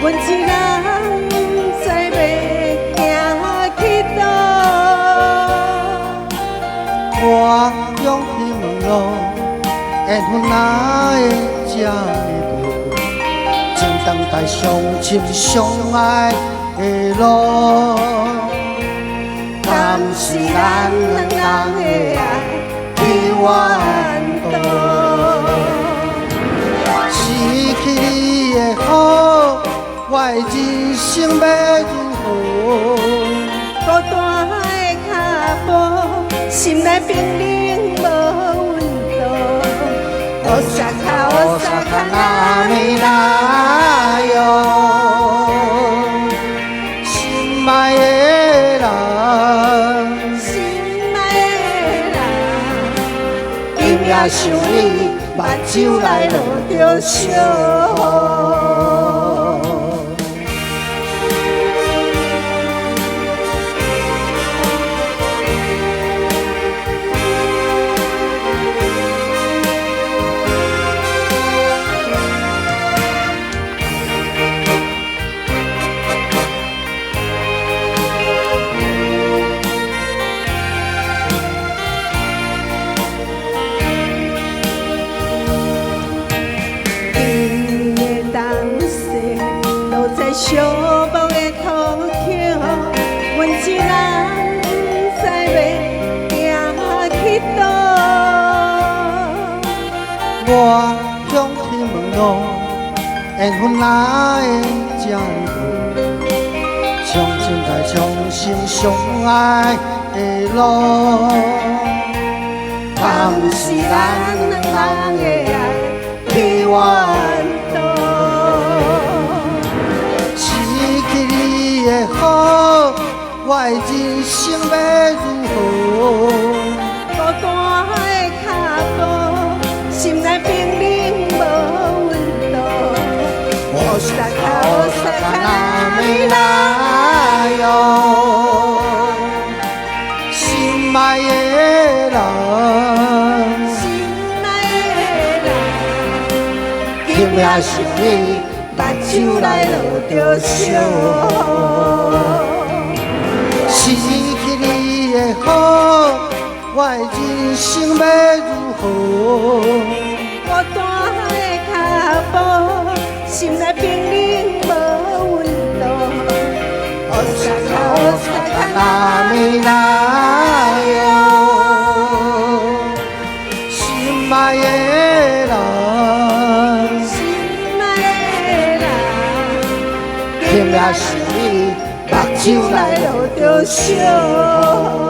阮一人知袂行去倒。我向天问路，缘分哪会这么多？正等待相亲相爱的路，敢是咱两人的爱去远渡？失去你的好，我的人生要如何？孤单的脚步，心内冰冷无温度。乌沙卡乌沙卡那咪来哟，心爱的人，心爱的人，今夜想你，目睭来落着烧雨。寂寞的土丘，阮一人知袂行去倒。我向天问路，缘分哪会这么多？相亲在相心相爱的路，敢是咱两人的爱去远渡？的好，我的人生要如何？孤单的脚步，心内冰冷无温度。乌沙卡乌沙卡那咪来哟，心爱的人，心爱的人，今夜想你，目睭来落着烧雨。失去你的好，我的人生要如何？孤单的脚步，心内冰冷无温度。乌沙卡乌沙卡那咪来哟，心爱的人，心爱的人，今夜想你，目睭来落着烧雨。